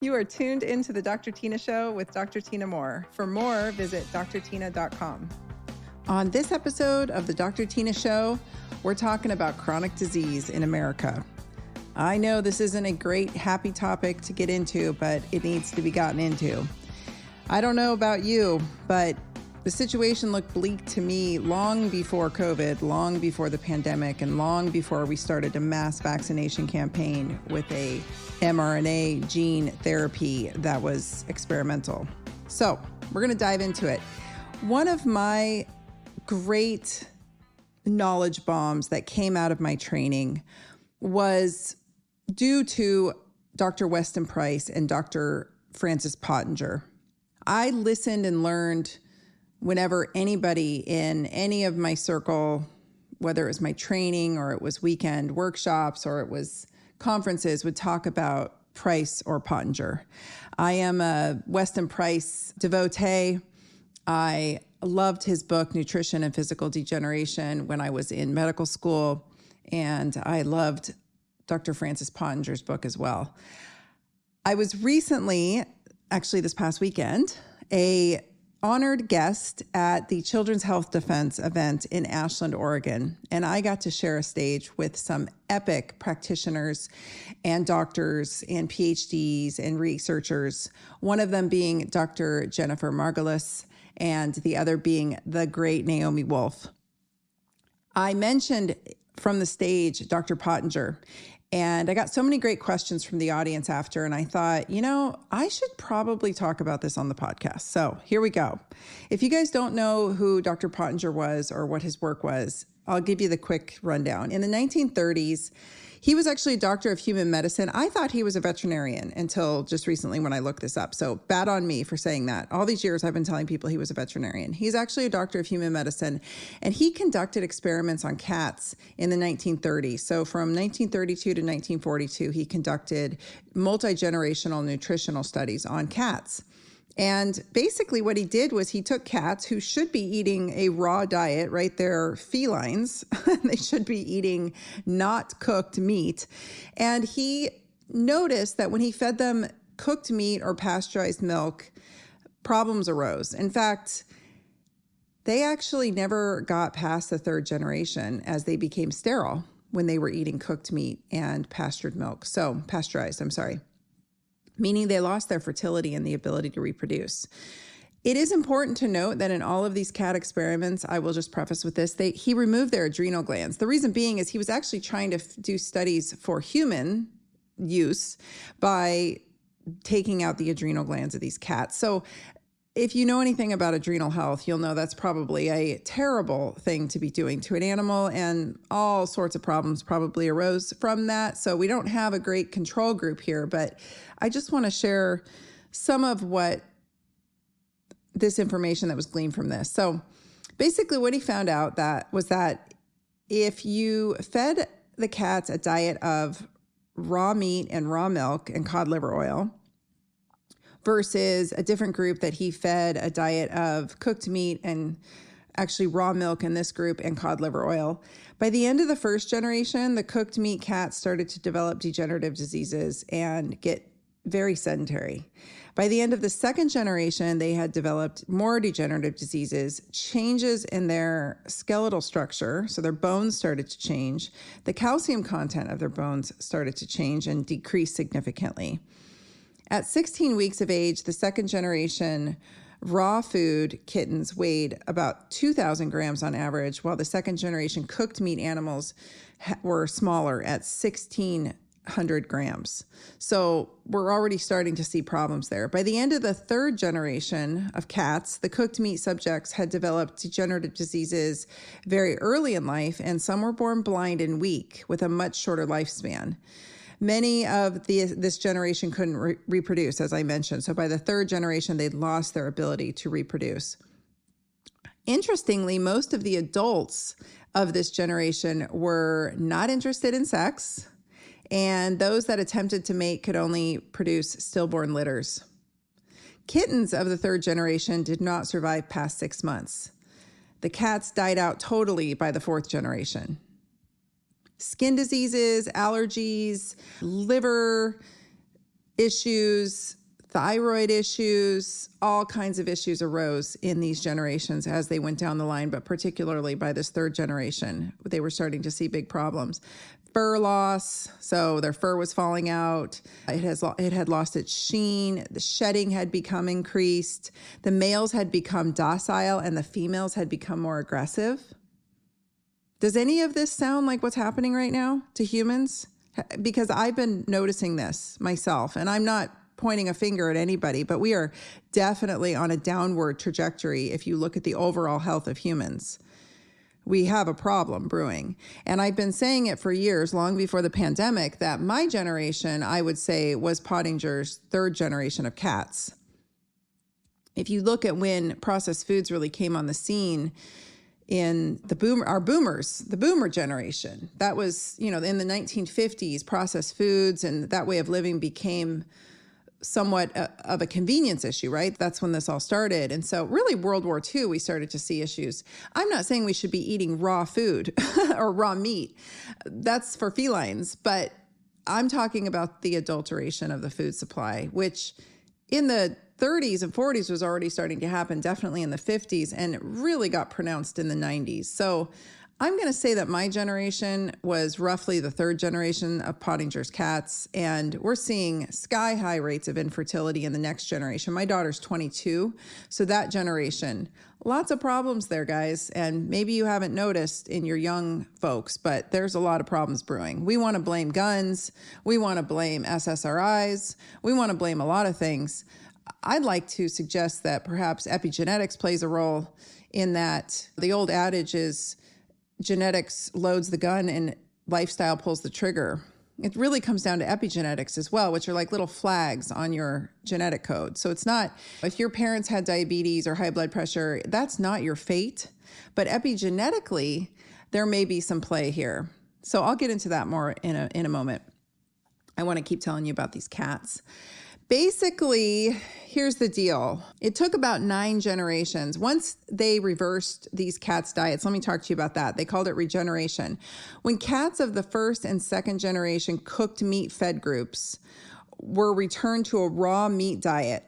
You are tuned into the Dr. Tina Show with Dr. Tina Moore. For more, visit drtina.com. On this episode of the Dr. Tina Show, we're talking about chronic disease in America. I know this isn't a great, happy topic to get into, but it needs to be gotten into. I don't know about you, but the situation looked bleak to me long before COVID, long before the pandemic, and long before we started a mass vaccination campaign with a mRNA gene therapy that was experimental. So we're going to dive into it. One of my great knowledge bombs that came out of my training was due to Dr. Weston Price and Dr. Francis Pottenger. I listened and learned whenever anybody in any of my circle, whether it was my training or it was weekend workshops or it was conferences, would talk about Price or Pottenger. I am a Weston Price devotee. I loved his book, Nutrition and Physical Degeneration, when I was in medical school, and I loved Dr. Francis Pottenger's book as well. I was recently, actually this past weekend, a honored guest at the Children's Health Defense event in Ashland, Oregon. And I got to share a stage with some epic practitioners and doctors and PhDs and researchers, one of them being Dr. Jennifer Margulis and the other being the great Naomi Wolf. I mentioned from the stage Dr. Pottenger, and I got so many great questions from the audience after, and I thought, I should probably talk about this on the podcast. So here we go. If you guys don't know who Dr. Pottenger was or what his work was, I'll give you the quick rundown. In the 1930s, he was actually a doctor of human medicine. I thought he was a veterinarian until just recently when I looked this up. So bad on me for saying that. All these years I've been telling people he was a veterinarian. He's actually a doctor of human medicine, and he conducted experiments on cats in the 1930s. So from 1932 to 1942, he conducted multi-generational nutritional studies on cats. And basically what he did was he took cats who should be eating a raw diet, right? They're felines. They should be eating not cooked meat. And he noticed that when he fed them cooked meat or pasteurized milk, problems arose. In fact, they actually never got past the third generation as they became sterile when they were eating cooked meat and pasteurized, meaning they lost their fertility and the ability to reproduce. It is important to note that in all of these cat experiments, I will just preface with this, he removed their adrenal glands. The reason being is he was actually trying to do studies for human use by taking out the adrenal glands of these cats. So if you know anything about adrenal health, you'll know that's probably a terrible thing to be doing to an animal, and all sorts of problems probably arose from that. So we don't have a great control group here, but I just want to share some of what this information that was gleaned from this. So basically what he found out was that if you fed the cats a diet of raw meat and raw milk and cod liver oil, versus a different group that he fed a diet of cooked meat and actually raw milk in this group and cod liver oil. By the end of the first generation, the cooked meat cats started to develop degenerative diseases and get very sedentary. By the end of the second generation, they had developed more degenerative diseases, changes in their skeletal structure, so their bones started to change. The calcium content of their bones started to change and decrease significantly. At 16 weeks of age, the second generation raw food kittens weighed about 2,000 grams on average, while the second generation cooked meat animals were smaller at 1,600 grams. So we're already starting to see problems there. By the end of the third generation of cats, the cooked meat subjects had developed degenerative diseases very early in life, and some were born blind and weak with a much shorter lifespan. Many of this generation couldn't reproduce, as I mentioned. So by the third generation, they'd lost their ability to reproduce. Interestingly, most of the adults of this generation were not interested in sex, and those that attempted to mate could only produce stillborn litters. Kittens of the third generation did not survive past 6 months. The cats died out totally by the fourth generation. Skin diseases, allergies, liver issues, thyroid issues, all kinds of issues arose in these generations as they went down the line, but particularly by this third generation, they were starting to see big problems. Fur loss, so their fur was falling out. It had lost its sheen. The shedding had become increased. The males had become docile and the females had become more aggressive. Does any of this sound like what's happening right now to humans? Because I've been noticing this myself, and I'm not pointing a finger at anybody, but we are definitely on a downward trajectory if you look at the overall health of humans. We have a problem brewing. And I've been saying it for years, long before the pandemic, that my generation, I would say, was Pottinger's third generation of cats. If you look at when processed foods really came on the scene in the boomer generation, that was, in the 1950s, processed foods and that way of living became somewhat of a convenience issue, right? That's when this all started. And so really World War II, we started to see issues. I'm not saying we should be eating raw food or raw meat. That's for felines. But I'm talking about the adulteration of the food supply, which in the 30s and 40s was already starting to happen, definitely in the 50s, and it really got pronounced in the 90s. So I'm going to say that my generation was roughly the third generation of Pottinger's cats, and we're seeing sky-high rates of infertility in the next generation. My daughter's 22, so that generation, lots of problems there, guys, and maybe you haven't noticed in your young folks, but there's a lot of problems brewing. We want to blame guns. We want to blame SSRIs. We want to blame a lot of things. I'd like to suggest that perhaps epigenetics plays a role in that. The old adage is, genetics loads the gun and lifestyle pulls the trigger. It really comes down to epigenetics as well, which are like little flags on your genetic code. So it's not, if your parents had diabetes or high blood pressure, that's not your fate. But epigenetically, there may be some play here. So I'll get into that more in a moment. I want to keep telling you about these cats. Basically, here's the deal. It took about 9 generations. Once they reversed these cats' diets, let me talk to you about that. They called it regeneration. When cats of the first and second generation cooked meat fed groups were returned to a raw meat diet,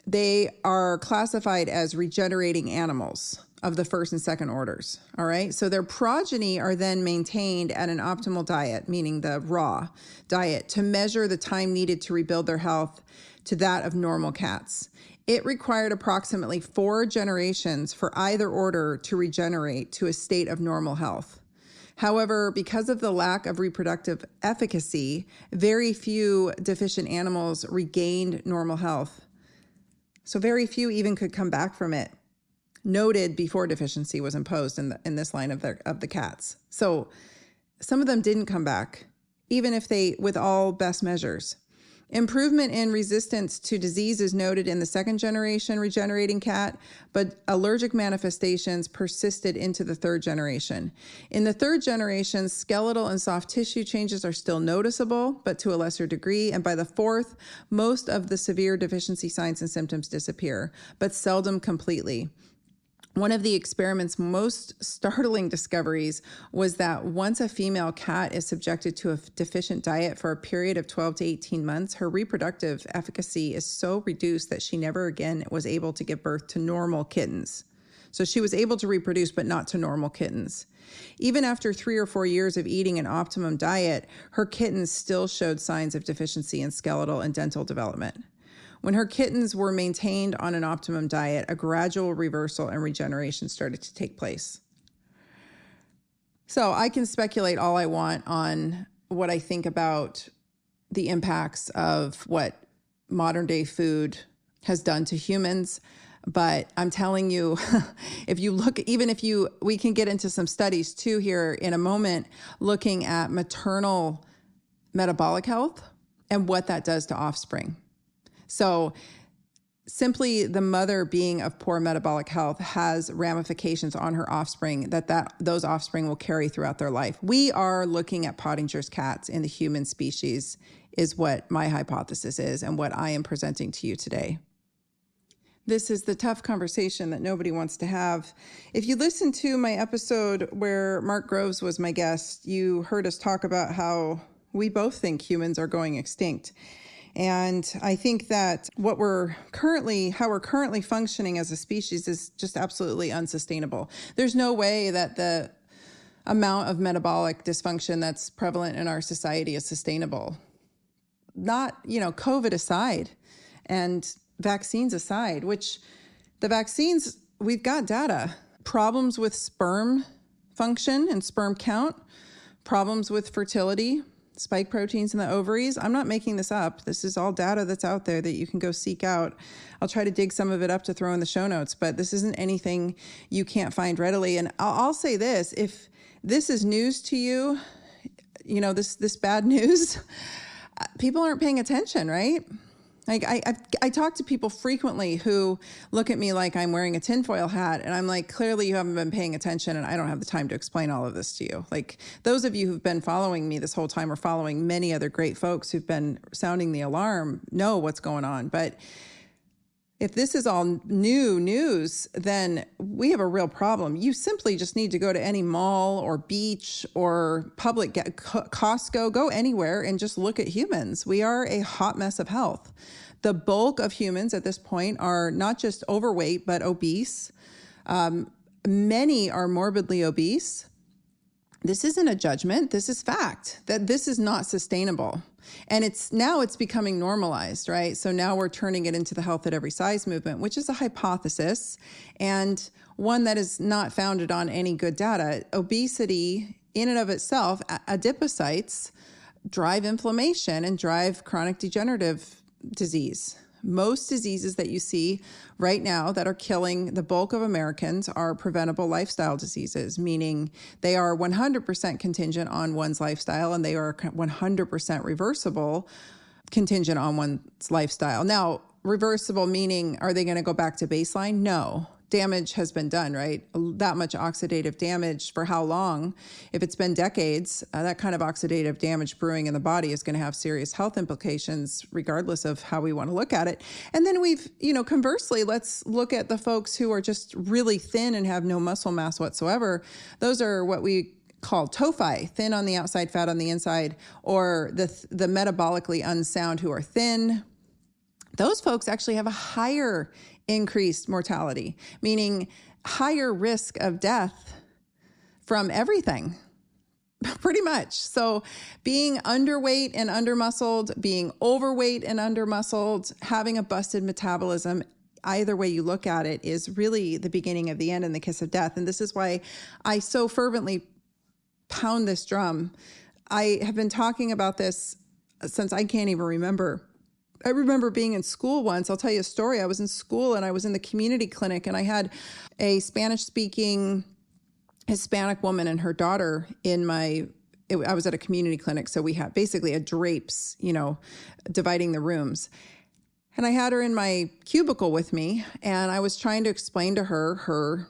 they are classified as regenerating animals of the first and second orders. All right. So their progeny are then maintained at an optimal diet, meaning the raw diet, to measure the time needed to rebuild their health to that of normal cats. It required approximately 4 generations for either order to regenerate to a state of normal health. However, because of the lack of reproductive efficacy, very few deficient animals regained normal health. So very few even could come back from it, noted before deficiency was imposed in this line of the cats. So some of them didn't come back, even if they, with all best measures. Improvement in resistance to disease is noted in the second generation regenerating cat, but allergic manifestations persisted into the third generation. In the third generation, skeletal and soft tissue changes are still noticeable, but to a lesser degree. And by the fourth, most of the severe deficiency signs and symptoms disappear, but seldom completely. One of the experiment's most startling discoveries was that once a female cat is subjected to a deficient diet for a period of 12 to 18 months, her reproductive efficacy is so reduced that she never again was able to give birth to normal kittens. So she was able to reproduce, but not to normal kittens. Even after 3 or 4 years of eating an optimum diet, her kittens still showed signs of deficiency in skeletal and dental development. When her kittens were maintained on an optimum diet, a gradual reversal and regeneration started to take place. So I can speculate all I want on what I think about the impacts of what modern day food has done to humans. But I'm telling you, if you look, we can get into some studies too here in a moment, looking at maternal metabolic health and what that does to offspring. So simply the mother being of poor metabolic health has ramifications on her offspring that those offspring will carry throughout their life. We are looking at Pottinger's cats in the human species is what my hypothesis is and what I am presenting to you today. This is the tough conversation that nobody wants to have. If you listen to my episode where Mark Groves was my guest, you heard us talk about how we both think humans are going extinct. And I think that how we're currently functioning as a species is just absolutely unsustainable. There's no way that the amount of metabolic dysfunction that's prevalent in our society is sustainable. Not, COVID aside and vaccines aside, which the vaccines, we've got data. Problems with sperm function and sperm count, problems with fertility, spike proteins in the ovaries. I'm not making this up. This is all data that's out there that you can go seek out. I'll try to dig some of it up to throw in the show notes, but this isn't anything you can't find readily. And I'll say this, if this is news to you, this bad news, people aren't paying attention, right? Like I talk to people frequently who look at me like I'm wearing a tinfoil hat, and I'm like, clearly you haven't been paying attention, and I don't have the time to explain all of this to you. Like those of you who've been following me this whole time or following many other great folks who've been sounding the alarm know what's going on. But if this is all new news, then we have a real problem. You simply just need to go to any mall or beach or public Costco, go anywhere and just look at humans. We are a hot mess of health. The bulk of humans at this point are not just overweight, but obese. Many are morbidly obese. This isn't a judgment. This is fact that this is not sustainable. And it's becoming normalized, right? So now we're turning it into the health at every size movement, which is a hypothesis and one that is not founded on any good data. Obesity in and of itself, adipocytes drive inflammation and drive chronic degenerative disease. Most diseases that you see right now that are killing the bulk of Americans are preventable lifestyle diseases, meaning they are 100% contingent on one's lifestyle, and they are 100% reversible contingent on one's lifestyle. Now, reversible meaning, are they going to go back to baseline? No. Damage has been done, right? That much oxidative damage for how long? If it's been decades, that kind of oxidative damage brewing in the body is going to have serious health implications, regardless of how we want to look at it. And then conversely, let's look at the folks who are just really thin and have no muscle mass whatsoever. Those are what we call TOFI, thin on the outside, fat on the inside, or the metabolically unsound who are thin. Those folks actually have a higher increased mortality, meaning higher risk of death from everything, pretty much. So being underweight and undermuscled, being overweight and undermuscled, having a busted metabolism, either way you look at it, is really the beginning of the end and the kiss of death. And this is why I so fervently pound this drum. I have been talking about this since I can't even remember. I remember being in school once. I'll tell you a story. I was in school and I was in the community clinic, and I had a Spanish-speaking Hispanic woman and her daughter I was at a community clinic, so we had basically a drapes, dividing the rooms. And I had her in my cubicle with me, and I was trying to explain to her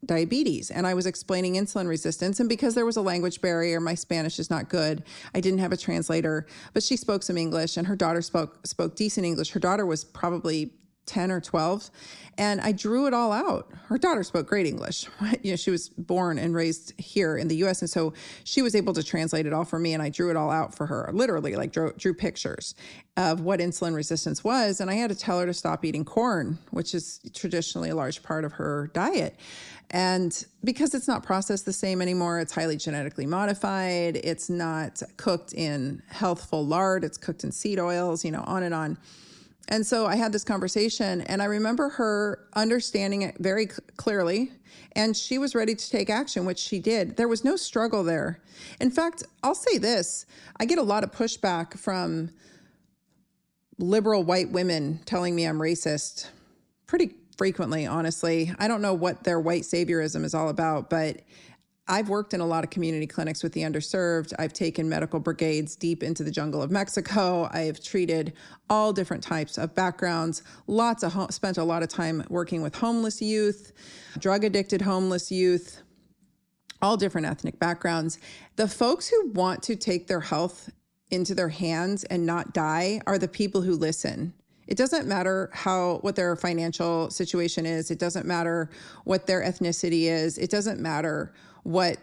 diabetes, and I was explaining insulin resistance. And because there was a language barrier, my Spanish is not good, I didn't have a translator, but she spoke some English, and her daughter spoke decent English. Her daughter was probably 10 or 12, and I drew it all out. Her daughter spoke great English. She was born and raised here in the US, and so she was able to translate it all for me, and I drew it all out for her, literally, like drew pictures of what insulin resistance was. And I had to tell her to stop eating corn, which is traditionally a large part of her diet. And because it's not processed the same anymore, it's highly genetically modified. It's not cooked in healthful lard. It's cooked in seed oils, on and on. And so I had this conversation, and I remember her understanding it very clearly, and she was ready to take action, which she did. There was no struggle there. In fact, I'll say this, I get a lot of pushback from liberal white women telling me I'm racist pretty frequently, honestly. I don't know what their white saviorism is all about, but I've worked in a lot of community clinics with the underserved. I've taken medical brigades deep into the jungle of Mexico. I've treated all different types of backgrounds, spent a lot of time working with homeless youth, drug-addicted homeless youth, all different ethnic backgrounds. The folks who want to take their health into their hands and not die are the people who listen. It doesn't matter what their financial situation is. It doesn't matter what their ethnicity is. It doesn't matter none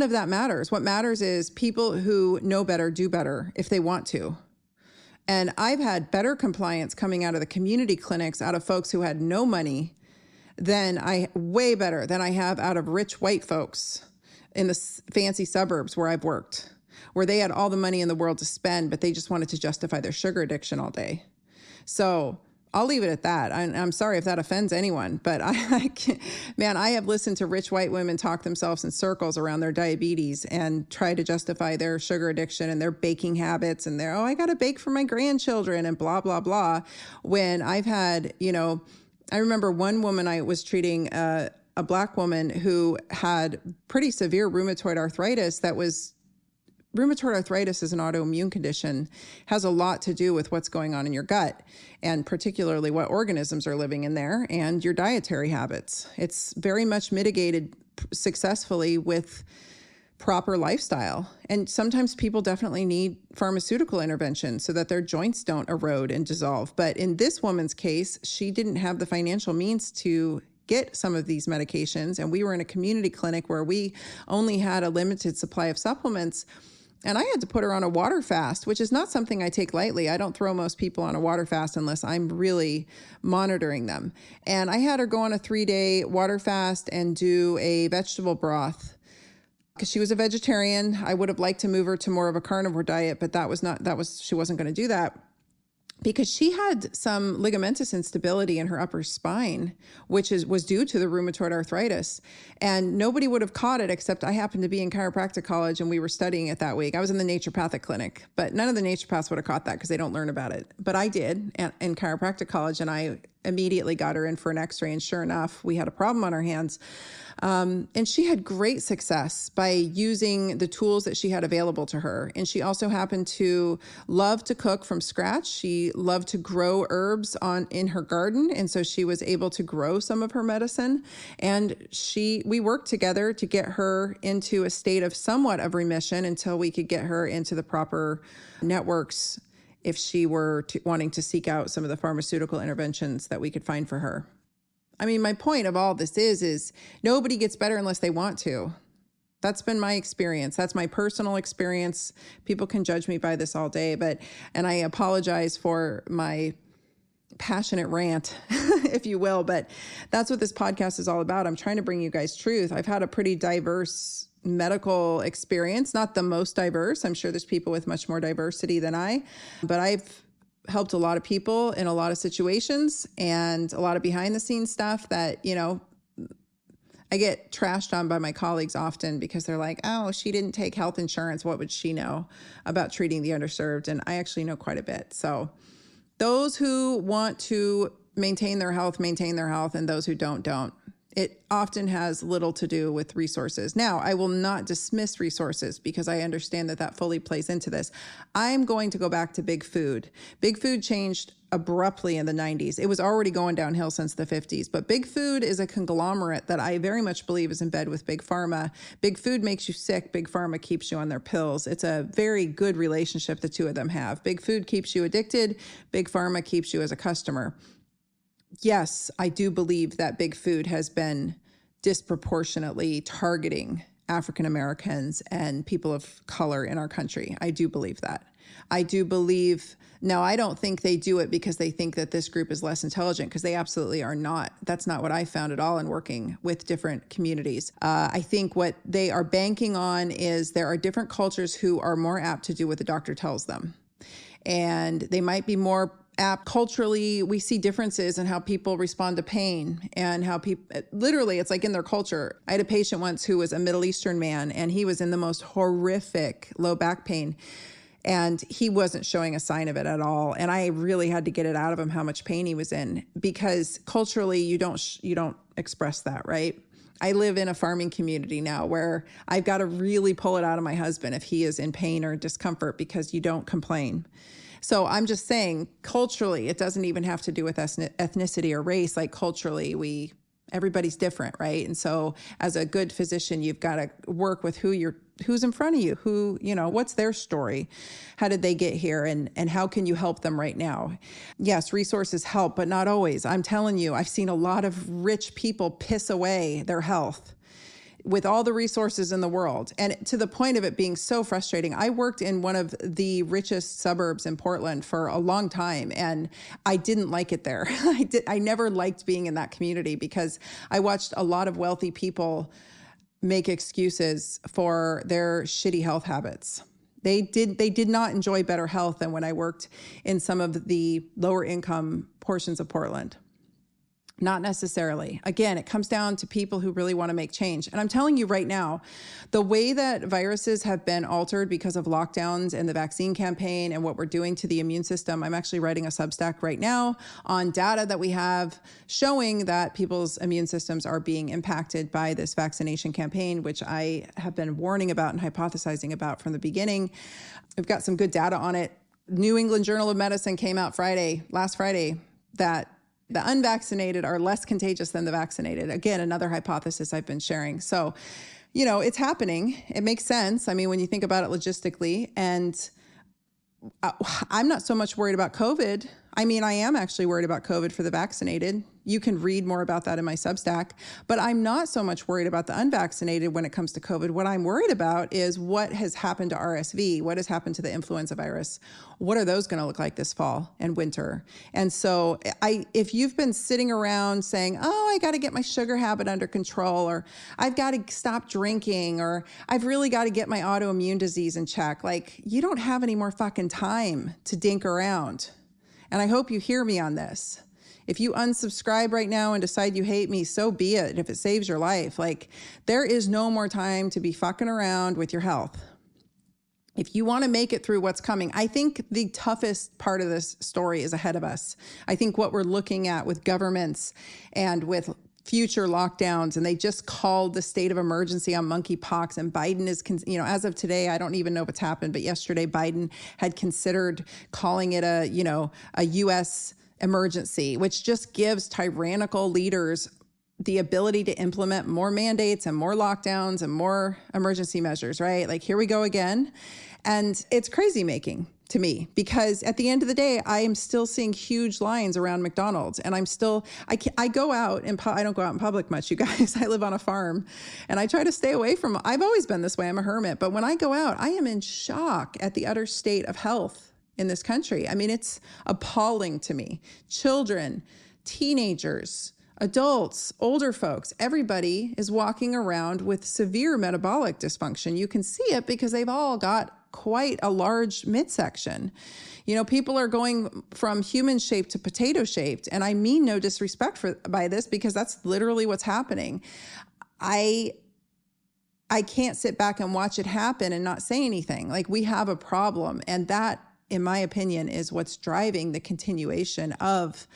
of that matters. What matters is people who know better do better if they want to. And I've had better compliance coming out of the community clinics, out of folks who had no money, way better than I have out of rich white folks in the fancy suburbs where I've worked, where they had all the money in the world to spend, but they just wanted to justify their sugar addiction all day. So I'll leave it at that. I'm sorry if that offends anyone, but I have listened to rich white women talk themselves in circles around their diabetes and try to justify their sugar addiction and their baking habits and I got to bake for my grandchildren and blah, blah, blah. When I've had, I remember one woman I was treating, a Black woman who had pretty severe rheumatoid arthritis rheumatoid arthritis is an autoimmune condition, has a lot to do with what's going on in your gut, and particularly what organisms are living in there and your dietary habits. It's very much mitigated successfully with proper lifestyle. And sometimes people definitely need pharmaceutical intervention so that their joints don't erode and dissolve. But in this woman's case, she didn't have the financial means to get some of these medications. And we were in a community clinic where we only had a limited supply of supplements. And I had to put her on a water fast, which is not something I take lightly. I don't throw most people on a water fast unless I'm really monitoring them. And I had her go on a 3-day water fast and do a vegetable broth because she was a vegetarian. I would have liked to move her to more of a carnivore diet, but she wasn't going to do that, because she had some ligamentous instability in her upper spine, which was due to the rheumatoid arthritis. And nobody would have caught it except I happened to be in chiropractic college and we were studying it that week. I was in the naturopathic clinic, but none of the naturopaths would have caught that because they don't learn about it. But I did in chiropractic college, and I immediately got her in for an x-ray. And sure enough, we had a problem on our hands. And she had great success by using the tools that she had available to her. And she also happened to love to cook from scratch. She loved to grow herbs in her garden. And so she was able to grow some of her medicine. And we worked together to get her into a state of somewhat of remission until we could get her into the proper networks if she were wanting to seek out some of the pharmaceutical interventions that we could find for her. I mean, my point of all this is nobody gets better unless they want to. That's been my experience. That's my personal experience. People can judge me by this all day, and I apologize for my passionate rant, if you will, but that's what this podcast is all about. I'm trying to bring you guys truth. I've had a pretty diverse medical experience, not the most diverse. I'm sure there's people with much more diversity than I, but I've helped a lot of people in a lot of situations and a lot of behind the scenes stuff that, I get trashed on by my colleagues often because they're like, oh, she didn't take health insurance. What would she know about treating the underserved? And I actually know quite a bit. So those who want to maintain their health, and those who don't. It often has little to do with resources. Now, I will not dismiss resources because I understand that fully plays into this. I'm going to go back to Big Food. Big Food changed abruptly in the 90s. It was already going downhill since the 50s, but Big Food is a conglomerate that I very much believe is in bed with Big Pharma. Big Food makes you sick. Big Pharma keeps you on their pills. It's a very good relationship the two of them have. Big Food keeps you addicted. Big Pharma keeps you as a customer. Yes, I do believe that Big Food has been disproportionately targeting African Americans and people of color in our country. I do believe that. I don't think they do it because they think that this group is less intelligent, because they absolutely are not. That's not what I found at all in working with different communities. I think what they are banking on is there are different cultures who are more apt to do what the doctor tells them. And they might be more apt culturally. We see differences in how people respond to pain and how people, literally, it's like in their culture. I had a patient once who was a Middle Eastern man, and he was in the most horrific low back pain, and he wasn't showing a sign of it at all. And I really had to get it out of him how much pain he was in, because culturally you don't express that, right? I live in a farming community now where I've got to really pull it out of my husband if he is in pain or discomfort, because you don't complain. So I'm just saying, culturally, it doesn't even have to do with ethnicity or race. Like culturally, everybody's different, right? And so as a good physician, you've got to work with who's in front of you, what's their story? How did they get here? And how can you help them right now? Yes, resources help, but not always. I'm telling you, I've seen a lot of rich people piss away their health. with all the resources in the world, and to the point of it being so frustrating. I worked in one of the richest suburbs in Portland for a long time, and I didn't like it there. I never liked being in that community because I watched a lot of wealthy people make excuses for their shitty health habits. They did not enjoy better health than when I worked in some of the lower income portions of Portland. Not necessarily. Again, it comes down to people who really want to make change. And I'm telling you right now, the way that viruses have been altered because of lockdowns and the vaccine campaign and what we're doing to the immune system, I'm actually writing a Substack right now on data that we have showing that people's immune systems are being impacted by this vaccination campaign, which I have been warning about and hypothesizing about from the beginning. We've got some good data on it. New England Journal of Medicine came out last Friday, that the unvaccinated are less contagious than the vaccinated. Again, another hypothesis I've been sharing. So, it's happening. It makes sense. I mean, when you think about it logistically, and I'm not so much worried about COVID. I mean, I am actually worried about COVID for the vaccinated. You can read more about that in my Substack, but I'm not so much worried about the unvaccinated when it comes to COVID. What I'm worried about is what has happened to RSV, what has happened to the influenza virus. What are those going to look like this fall and winter? And so if you've been sitting around saying, oh, I got to get my sugar habit under control, or I've got to stop drinking, or I've really got to get my autoimmune disease in check, like, you don't have any more fucking time to dink around. And I hope you hear me on this. If you unsubscribe right now and decide you hate me, so be it. If it saves your life, like, there is no more time to be fucking around with your health. If you want to make it through what's coming, I think the toughest part of this story is ahead of us. I think what we're looking at with governments and with future lockdowns, and they just called the state of emergency on monkeypox, and Biden is, as of today, I don't even know what's happened, but yesterday Biden had considered calling it a U.S. emergency, which just gives tyrannical leaders the ability to implement more mandates and more lockdowns and more emergency measures, right? Like, here we go again. And it's crazy making to me, because at the end of the day, I am still seeing huge lines around McDonald's, and I go out and I don't go out in public much, you guys. I live on a farm and I try to stay away from, I've always been this way. I'm a hermit, but when I go out, I am in shock at the utter state of health in this country. I mean, it's appalling to me. Children, teenagers, adults, older folks, everybody is walking around with severe metabolic dysfunction. You can see it because they've all got quite a large midsection. People are going from human shaped to potato shaped. And I mean no disrespect by this, because that's literally what's happening. I can't sit back and watch it happen and not say anything. Like, we have a problem. And that, in my opinion, is what's driving the continuation of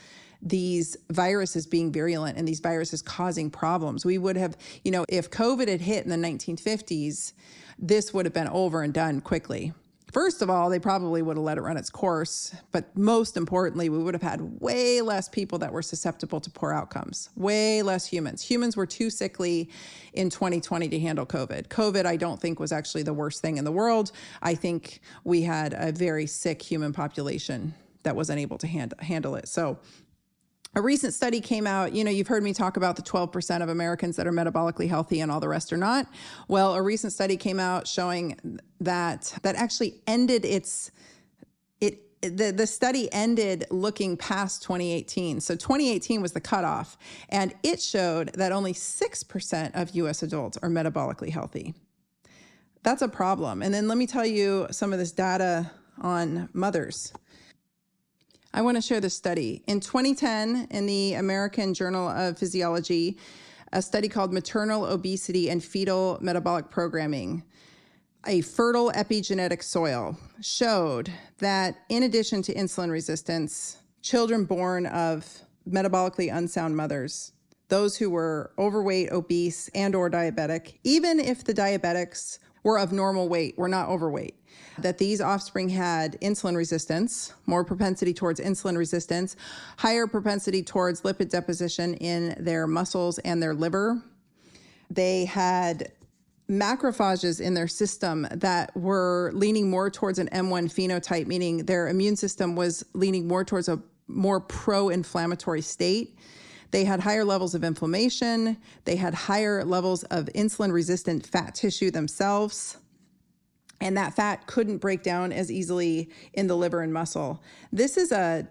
these viruses being virulent and these viruses causing problems. We would have, if COVID had hit in the 1950s, this would have been over and done quickly. First of all, they probably would have let it run its course. But most importantly, we would have had way less people that were susceptible to poor outcomes, way less humans. Humans were too sickly in 2020 to handle COVID. COVID, I don't think, was actually the worst thing in the world. I think we had a very sick human population that wasn't able to handle it. So a recent study came out, you've heard me talk about the 12% of Americans that are metabolically healthy and all the rest are not. Well, a recent study came out showing that actually ended the study ended looking past 2018. So 2018 was the cutoff, and it showed that only 6% of US adults are metabolically healthy. That's a problem. And then let me tell you some of this data on mothers. I want to share this study. In 2010, in the American Journal of Physiology, a study called Maternal Obesity and Fetal Metabolic Programming, a fertile epigenetic soil, showed that in addition to insulin resistance, children born of metabolically unsound mothers, those who were overweight, obese, and or diabetic, even if the diabetics were of normal weight, were not overweight, that these offspring had insulin resistance, more propensity towards insulin resistance, higher propensity towards lipid deposition in their muscles and their liver. They had macrophages in their system that were leaning more towards an M1 phenotype, meaning their immune system was leaning more towards a more pro-inflammatory state. They had higher levels of inflammation. They had higher levels of insulin-resistant fat tissue themselves. And that fat couldn't break down as easily in the liver and muscle. This is a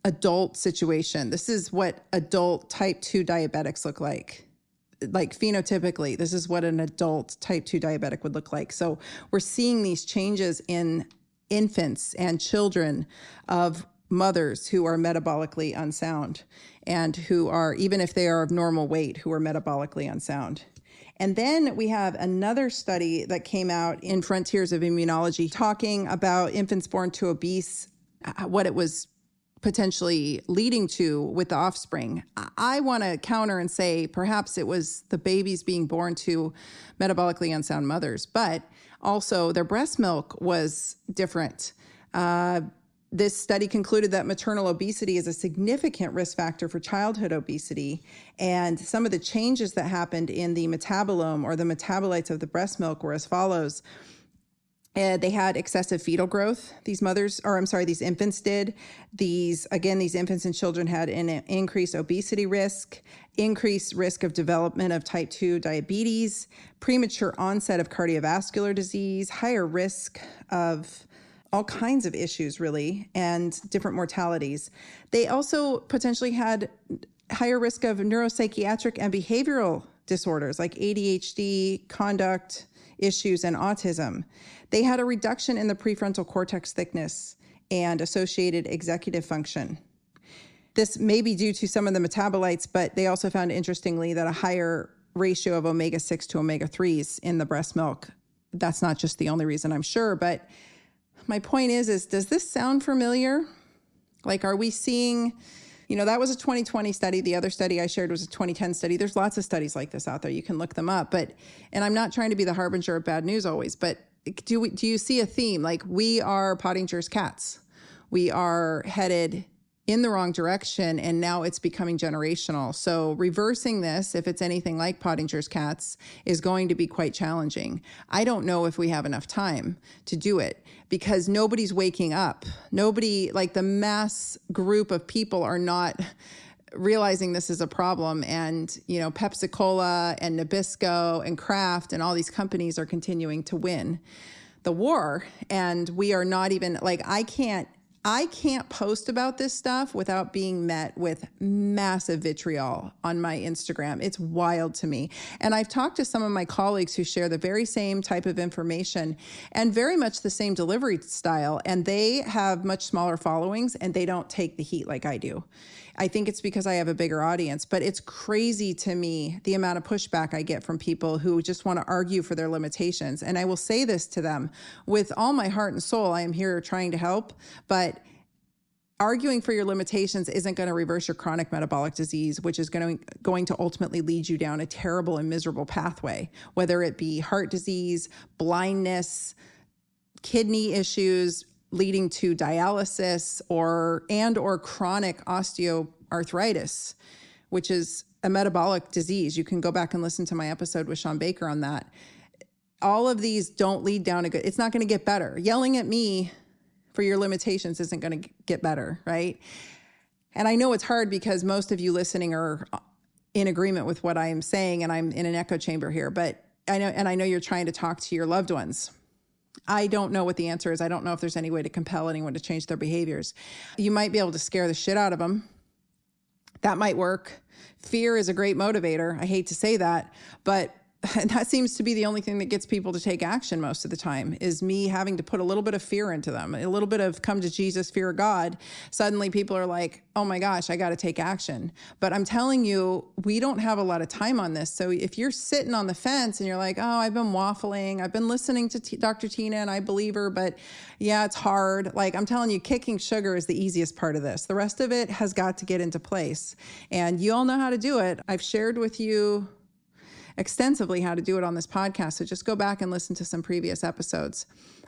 adult situation. This is what adult type 2 diabetics look like. Like phenotypically, this is what an adult type 2 diabetic would look like. So we're seeing these changes in infants and children of mothers who are metabolically unsound and who are, even if they are of normal weight, who are metabolically unsound. And then we have another study that came out in Frontiers of Immunology talking about infants born to obese, what it was potentially leading to with the offspring. I want to counter and say perhaps it was the babies being born to metabolically unsound mothers, but also their breast milk was different. This study concluded that maternal obesity is a significant risk factor for childhood obesity. And some of the changes that happened in the metabolome or the metabolites of the breast milk were as follows. They had excessive fetal growth. These infants did. These infants and children had an increased obesity risk, increased risk of development of type 2 diabetes, premature onset of cardiovascular disease, higher risk of all kinds of issues, really, and different mortalities. They also potentially had higher risk of neuropsychiatric and behavioral disorders like ADHD, conduct issues, and autism. They had a reduction in the prefrontal cortex thickness and associated executive function. This may be due to some of the metabolites, but they also found, interestingly, that a higher ratio of omega-6 to omega-3s in the breast milk. That's not just the only reason, I'm sure, but my point is does this sound familiar? Like, are we seeing, that was a 2020 study. The other study I shared was a 2010 study. There's lots of studies like this out there. You can look them up. And I'm not trying to be the harbinger of bad news always, but do you see a theme? Like, we are Pottinger's cats. We are headed in the wrong direction, and now it's becoming generational. So reversing this, if it's anything like Pottinger's cats, is going to be quite challenging. I don't know if we have enough time to do it because nobody's waking up. Nobody, like the mass group of people, are not realizing this is a problem. And, Pepsi Cola and Nabisco and Kraft and all these companies are continuing to win the war. And we are not even, like, I can't post about this stuff without being met with massive vitriol on my Instagram. It's wild to me. And I've talked to some of my colleagues who share the very same type of information and very much the same delivery style. And they have much smaller followings and they don't take the heat like I do. I think it's because I have a bigger audience, but it's crazy to me the amount of pushback I get from people who just want to argue for their limitations. And I will say this to them with all my heart and soul. I am here trying to help, but arguing for your limitations isn't going to reverse your chronic metabolic disease, which is going to ultimately lead you down a terrible and miserable pathway, whether it be heart disease, blindness, kidney issues, leading to dialysis or chronic osteoarthritis, which is a metabolic disease. You can go back and listen to my episode with Sean Baker on that. All of these don't lead down it's not going to get better. Yelling at me for your limitations isn't going to get better, right? And I know it's hard because most of you listening are in agreement with what I am saying, and I'm in an echo chamber here, but I know you're trying to talk to your loved ones. I don't know what the answer is. I don't know if there's any way to compel anyone to change their behaviors. You might be able to scare the shit out of them. That might work. Fear is a great motivator. I hate to say that, but that seems to be the only thing that gets people to take action most of the time, is me having to put a little bit of fear into them, a little bit of come to Jesus, fear of God. Suddenly people are like, oh my gosh, I got to take action. But I'm telling you, we don't have a lot of time on this. So if you're sitting on the fence and you're like, oh, I've been waffling, I've been listening to Dr. Tina and I believe her, but yeah, it's hard. Like, I'm telling you, kicking sugar is the easiest part of this. The rest of it has got to get into place. And you all know how to do it. I've shared with you extensively how to do it on this podcast. So just go back and listen to some previous episodes.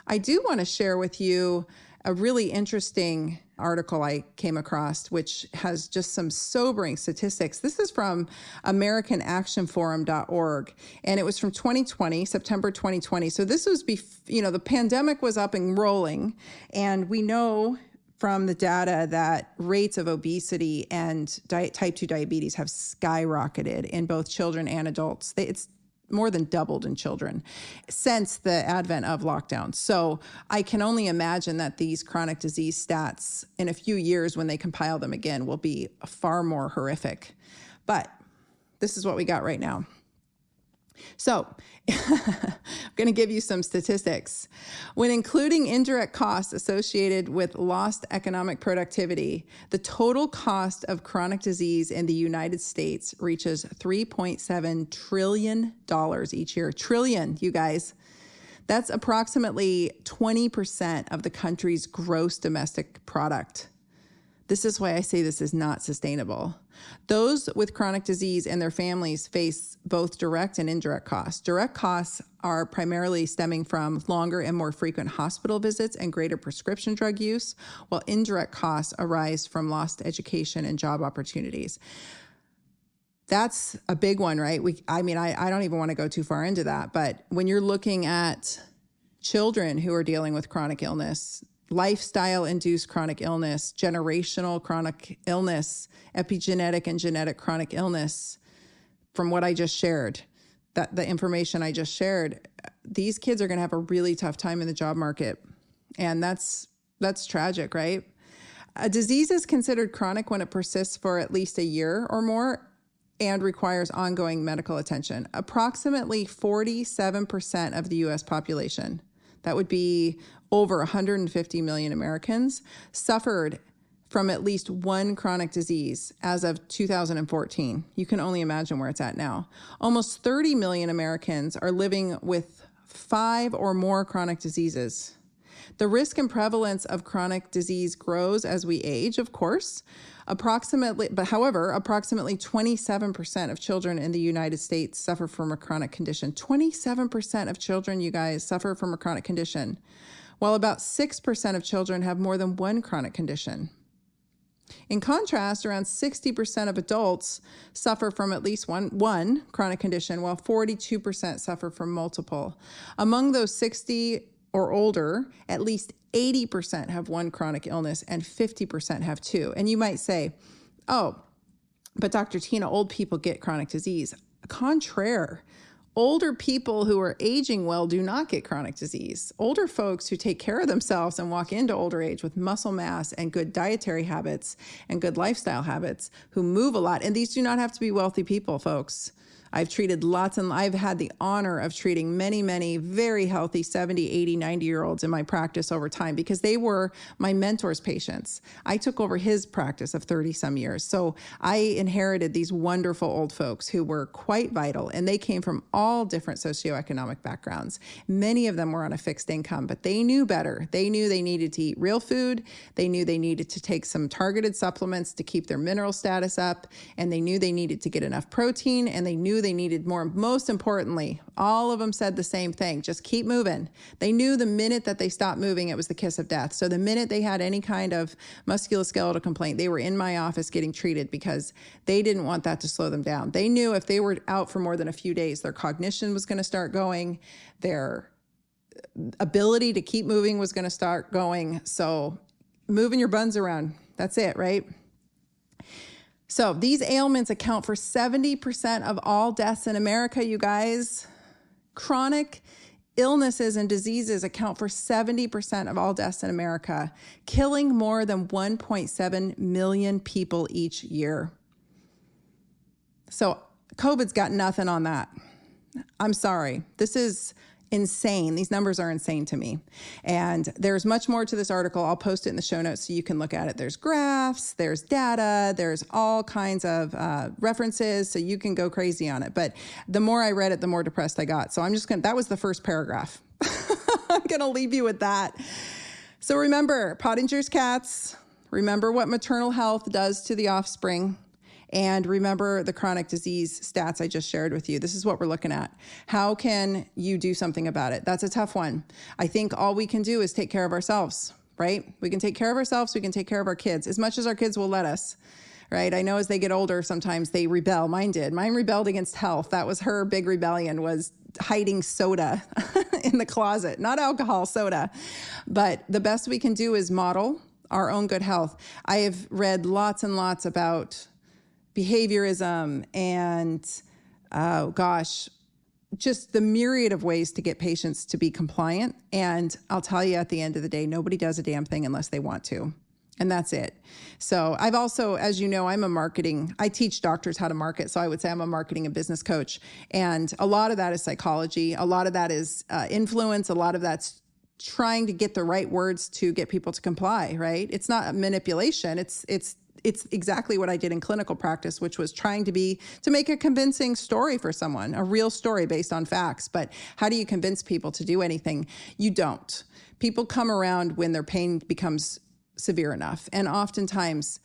I do want to share with you a really interesting article I came across, which has just some sobering statistics. This is from AmericanActionForum.org, and it was from 2020, September 2020. So this was, the pandemic was up and rolling, and we know from the data that rates of obesity and type 2 diabetes have skyrocketed in both children and adults. It's more than doubled in children since the advent of lockdown. So I can only imagine that these chronic disease stats in a few years, when they compile them again, will be far more horrific. But this is what we got right now. So I'm going to give you some statistics. When including indirect costs associated with lost economic productivity, the total cost of chronic disease in the United States reaches $3.7 trillion each year. Trillion, you guys. That's approximately 20% of the country's gross domestic product. This is why I say this is not sustainable. Those with chronic disease and their families face both direct and indirect costs. Direct costs are primarily stemming from longer and more frequent hospital visits and greater prescription drug use, while indirect costs arise from lost education and job opportunities. That's a big one, right? I don't even want to go too far into that, but when you're looking at children who are dealing with chronic illness, lifestyle-induced chronic illness, generational chronic illness, epigenetic and genetic chronic illness, from what I just shared, that the information I just shared, these kids are going to have a really tough time in the job market. And that's tragic, right? A disease is considered chronic when it persists for at least a year or more and requires ongoing medical attention. Approximately 47% of the U.S. population, that would be over 150 million Americans, suffered from at least one chronic disease as of 2014. You can only imagine where it's at now. Almost 30 million Americans are living with 5 or more chronic diseases. The risk and prevalence of chronic disease grows as we age, of course. However, approximately 27% of children in the United States suffer from a chronic condition. 27% of children, you guys, suffer from a chronic condition, while about 6% of children have more than one chronic condition. In contrast, around 60% of adults suffer from at least one chronic condition, while 42% suffer from multiple. Among those 60 or older, at least 80% have one chronic illness and 50% have two. And you might say, oh, but Dr. Tina, old people get chronic disease. Contraire. Older people who are aging well do not get chronic disease. Older folks who take care of themselves and walk into older age with muscle mass and good dietary habits and good lifestyle habits, who move a lot. And these do not have to be wealthy people, folks. I've treated I've had the honor of treating many, many very healthy 70, 80, 90-year-olds in my practice over time because they were my mentor's patients. I took over his practice of 30 some years. So I inherited these wonderful old folks who were quite vital, and they came from all different socioeconomic backgrounds. Many of them were on a fixed income, but they knew better. They knew they needed to eat real food. They knew they needed to take some targeted supplements to keep their mineral status up, and they knew they needed to get enough protein, and they knew they needed more. Most importantly, all of them said the same thing: just keep moving. They knew the minute that they stopped moving, it was the kiss of death. So the minute they had any kind of musculoskeletal complaint, they were in my office getting treated because they didn't want that to slow them down. They knew if they were out for more than a few days, their cognition was going to start going, their ability to keep moving was going to start going. So moving your buns around, that's it, right? So these ailments account for 70% of all deaths in America, you guys. Chronic illnesses and diseases account for 70% of all deaths in America, killing more than 1.7 million people each year. So COVID's got nothing on that. I'm sorry. This is insane. These numbers are insane to me. And there's much more to this article. I'll post it in the show notes so you can look at it. There's graphs, there's data, there's all kinds of references, so you can go crazy on it. But the more I read it, the more depressed I got. So that was the first paragraph. I'm going to leave you with that. So remember, Pottinger's cats. Remember what maternal health does to the offspring. And remember the chronic disease stats I just shared with you. This is what we're looking at. How can you do something about it? That's a tough one. I think all we can do is take care of ourselves, right? We can take care of ourselves. We can take care of our kids as much as our kids will let us, right? I know as they get older, sometimes they rebel. Mine did. Mine rebelled against health. That was her big rebellion, was hiding soda in the closet, not alcohol, soda. But the best we can do is model our own good health. I have read lots and lots about behaviorism and, just the myriad of ways to get patients to be compliant. And I'll tell you, at the end of the day, nobody does a damn thing unless they want to. And that's it. So I've also, as you know, I teach doctors how to market. So I would say I'm a marketing and business coach. And a lot of that is psychology. A lot of that is influence. A lot of that's trying to get the right words to get people to comply, right? It's not manipulation. It's exactly what I did in clinical practice, which was trying to make a convincing story for someone, a real story based on facts. But how do you convince people to do anything? You don't. People come around when their pain becomes severe enough. And oftentimes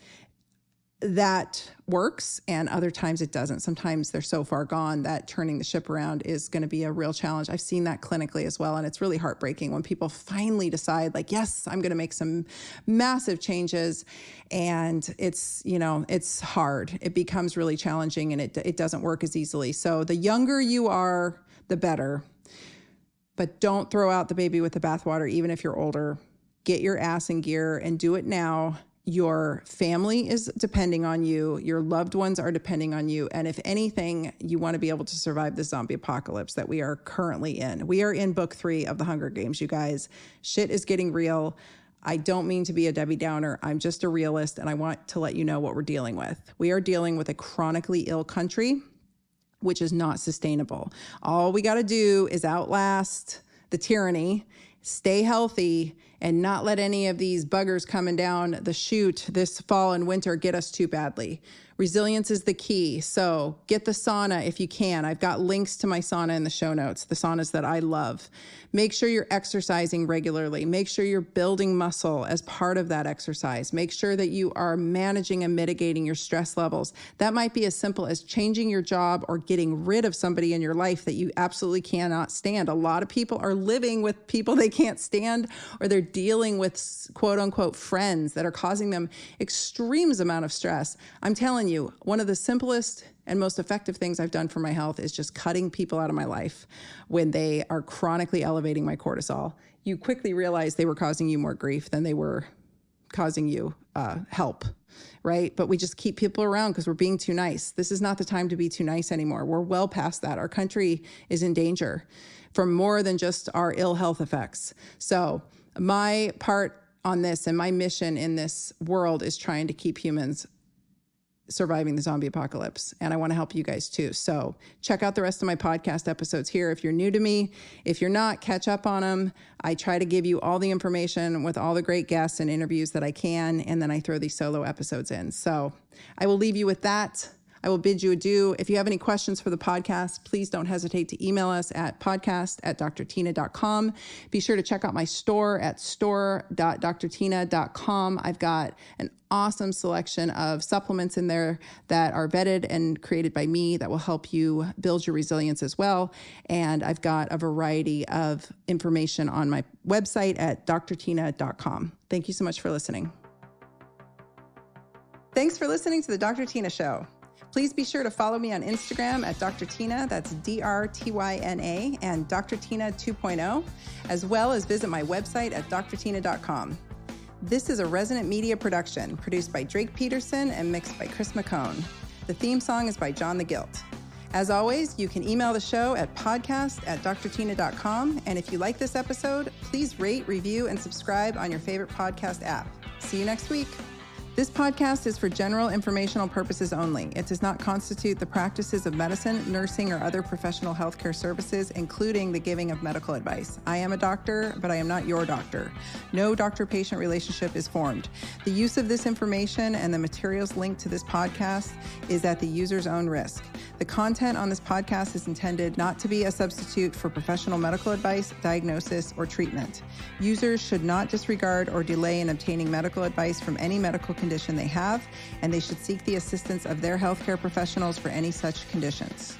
that works, and other times it doesn't. Sometimes they're so far gone that turning the ship around is going to be a real challenge. I've seen that clinically as well. And it's really heartbreaking when people finally decide, like, yes, I'm going to make some massive changes. And it's hard. It becomes really challenging, and it doesn't work as easily. So the younger you are, the better. But don't throw out the baby with the bathwater, even if you're older. Get your ass in gear and do it now. Your family is depending on you. Your loved ones are depending on you. And if anything, you want to be able to survive the zombie apocalypse that we are currently in. We are in book 3 of The Hunger Games, you guys. Shit is getting real. I don't mean to be a Debbie Downer. I'm just a realist, and I want to let you know what we're dealing with. We are dealing with a chronically ill country, which is not sustainable. All we got to do is outlast the tyranny, stay healthy, and not let any of these buggers coming down the chute this fall and winter get us too badly. Resilience is the key. So get the sauna if you can. I've got links to my sauna in the show notes, the saunas that I love. Make sure you're exercising regularly. Make sure you're building muscle as part of that exercise. Make sure that you are managing and mitigating your stress levels. That might be as simple as changing your job or getting rid of somebody in your life that you absolutely cannot stand. A lot of people are living with people they can't stand, or they're dealing with quote unquote friends that are causing them extreme amount of stress. I'm telling you, one of the simplest and most effective things I've done for my health is just cutting people out of my life when they are chronically elevating my cortisol. You quickly realize they were causing you more grief than they were causing you help, right? But we just keep people around because we're being too nice. This is not the time to be too nice anymore. We're well past that. Our country is in danger from more than just our ill health effects. So my part on this and my mission in this world is trying to keep humans surviving the zombie apocalypse. And I want to help you guys too. So check out the rest of my podcast episodes here. If you're new to me, if you're not, catch up on them. I try to give you all the information with all the great guests and interviews that I can. And then I throw these solo episodes in. So I will leave you with that. I will bid you adieu. If you have any questions for the podcast, please don't hesitate to email us at podcast@drtina.com. Be sure to check out my store at store.drtina.com. I've got an awesome selection of supplements in there that are vetted and created by me that will help you build your resilience as well. And I've got a variety of information on my website at drtina.com. Thank you so much for listening. Thanks for listening to the Dr. Tina Show. Please be sure to follow me on Instagram at Dr. Tina, that's DRTYNA, and Dr. Tina 2.0, as well as visit my website at drtina.com. This is a Resonant Media production produced by Drake Peterson and mixed by Chris McCone. The theme song is by John the Guilt. As always, you can email the show at podcast@drtina.com. And if you like this episode, please rate, review, and subscribe on your favorite podcast app. See you next week. This podcast is for general informational purposes only. It does not constitute the practices of medicine, nursing, or other professional healthcare services, including the giving of medical advice. I am a doctor, but I am not your doctor. No doctor-patient relationship is formed. The use of this information and the materials linked to this podcast is at the user's own risk. The content on this podcast is intended not to be a substitute for professional medical advice, diagnosis, or treatment. Users should not disregard or delay in obtaining medical advice from any medical condition they have, and they should seek the assistance of their healthcare professionals for any such conditions.